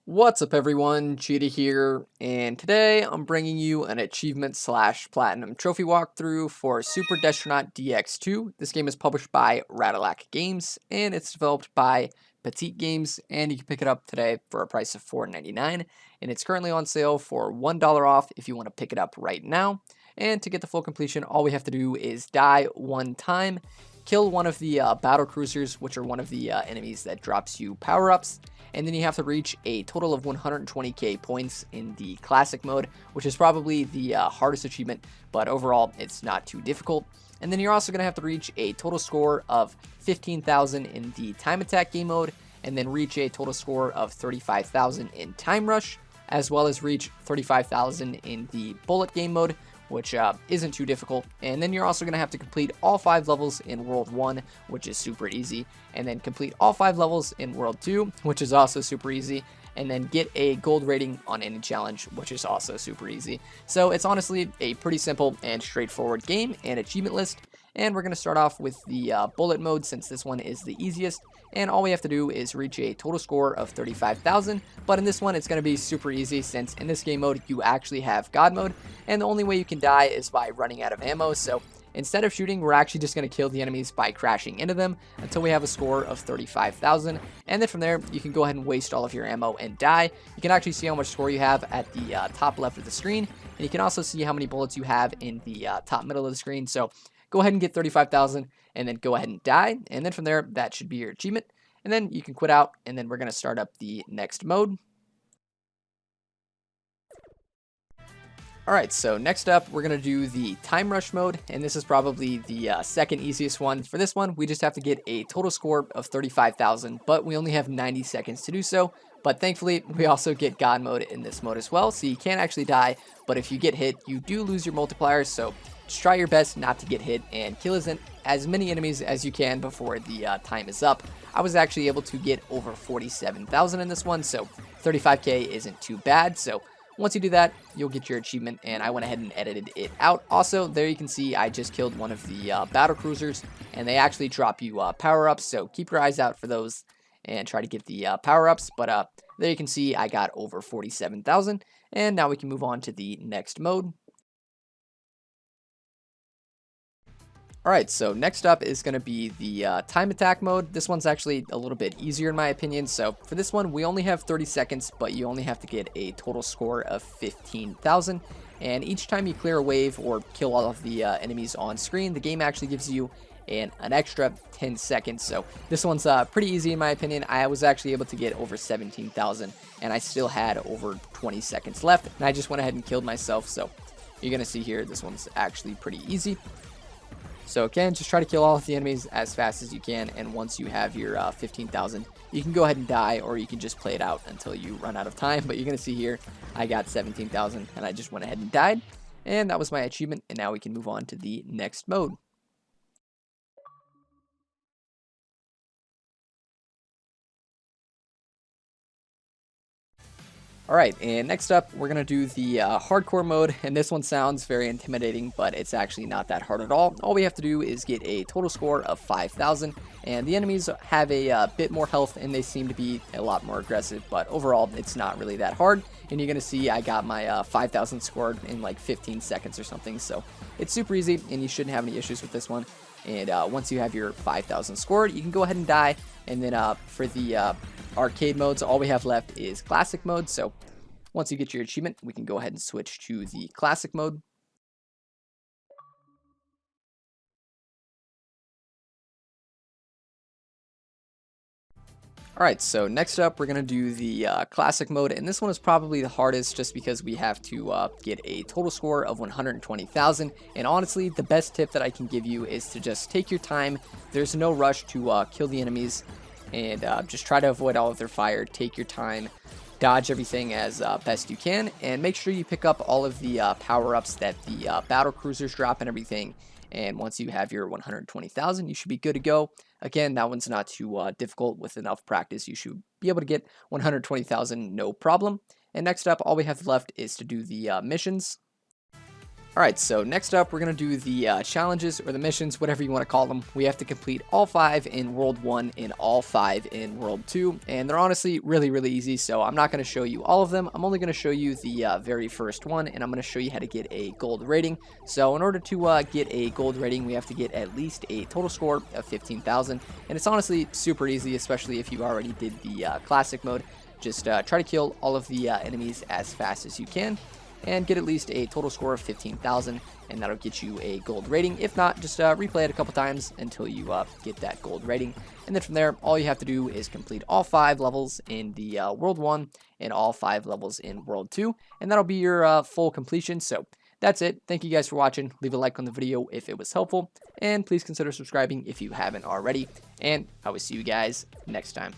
What's up everyone, Cheetah here, and today I'm bringing you an achievement slash platinum trophy walkthrough for Super Destronaut DX-2. This game is published by Ratalaika Games, and it's developed by Petite Games, and you can pick it up today for a price of $4.99, and it's currently on sale for $1 off if you want to pick it up right now. And to get the full completion, all we have to do is die one time, kill one of the battle cruisers, which are one of the enemies that drops you power-ups, and then you have to reach a total of 120k points in the classic mode, which is probably the hardest achievement, but overall it's not too difficult. And then you're also going to have to reach a total score of 15,000 in the time attack game mode, and then reach a total score of 35,000 in time rush, as well as reach 35,000 in the bullet game mode, which isn't too difficult. And then you're also going to have to complete all 5 levels in World 1, which is super easy, and then complete all 5 levels in World 2, which is also super easy, and then get a gold rating on any challenge, which is also super easy. So it's honestly a pretty simple and straightforward game and achievement list. And we're going to start off with the bullet mode, since this one is the easiest, and all we have to do is reach a total score of 35,000, but in this one it's going to be super easy, since in this game mode you actually have God mode, and the only way you can die is by running out of ammo. So instead of shooting, we're actually just going to kill the enemies by crashing into them until we have a score of 35,000, and then from there you can go ahead and waste all of your ammo and die. You can actually see how much score you have at the top left of the screen, and you can also see how many bullets you have in the top middle of the screen. So go ahead and get 35,000 and then go ahead and die, and then from there that should be your achievement, and then you can quit out, and then we're going to start up the next mode. Alright, so next up we're going to do the time rush mode, and this is probably the second easiest one. For this one we just have to get a total score of 35,000, but we only have 90 seconds to do so. But thankfully we also get God mode in this mode as well, so you can't actually die, but if you get hit you do lose your multipliers. So just try your best not to get hit and kill as many enemies as you can before the time is up. I was actually able to get over 47,000 in this one, so 35k isn't too bad. So once you do that, you'll get your achievement, and I went ahead and edited it out. Also, there you can see I just killed one of the battle cruisers, and they actually drop you power-ups, so keep your eyes out for those and try to get the power-ups. But there you can see I got over 47,000, and now we can move on to the next mode. Alright, so next up is going to be the time attack mode. This one's actually a little bit easier in my opinion. So for this one, we only have 30 seconds, but you only have to get a total score of 15,000. And each time you clear a wave or kill all of the enemies on screen, the game actually gives you an extra 10 seconds. So this one's pretty easy in my opinion. I was actually able to get over 17,000, and I still had over 20 seconds left. And I just went ahead and killed myself. So you're going to see here, this one's actually pretty easy. So again, just try to kill all of the enemies as fast as you can, and once you have your 15,000, you can go ahead and die, or you can just play it out until you run out of time. But you're going to see here, I got 17,000, and I just went ahead and died, and that was my achievement, and now we can move on to the next mode. Alright, and next up, we're going to do the hardcore mode, and this one sounds very intimidating, but it's actually not that hard at all. All we have to do is get a total score of 5,000, and the enemies have a bit more health, and they seem to be a lot more aggressive, but overall, it's not really that hard. And you're going to see I got my 5,000 scored in like 15 seconds or something, so it's super easy, and you shouldn't have any issues with this one. And once you have your 5,000 scored, you can go ahead and die, and then for the arcade modes, all we have left is classic mode. So once you get your achievement, we can go ahead and switch to the classic mode. Alright, so next up we're going to do the classic mode, and this one is probably the hardest just because we have to get a total score of 120,000, and honestly the best tip that I can give you is to just take your time. There's no rush to kill the enemies, and just try to avoid all of their fire. Take your time, dodge everything as best you can, and make sure you pick up all of the power-ups that the battle cruisers drop and everything. And once you have your 120,000, you should be good to go. Again, that one's not too difficult. With enough practice, you should be able to get 120,000 no problem. And next up, all we have left is to do the missions. Alright, so next up, we're going to do the challenges or the missions, whatever you want to call them. We have to complete all 5 in World 1 and all 5 in World 2, and they're honestly really easy, so I'm not going to show you all of them. I'm only going to show you the very first one, and I'm going to show you how to get a gold rating. So in order to get a gold rating, we have to get at least a total score of 15,000, and it's honestly super easy, especially if you already did the classic mode. Just try to kill all of the enemies as fast as you can, and get at least a total score of 15,000, and that'll get you a gold rating. If not, just replay it a couple times until you get that gold rating. And then from there, all you have to do is complete all 5 levels in the World 1 and all 5 levels in World 2, and that'll be your full completion. So that's it. Thank you guys for watching. Leave a like on the video if it was helpful, and please consider subscribing if you haven't already, and I will see you guys next time.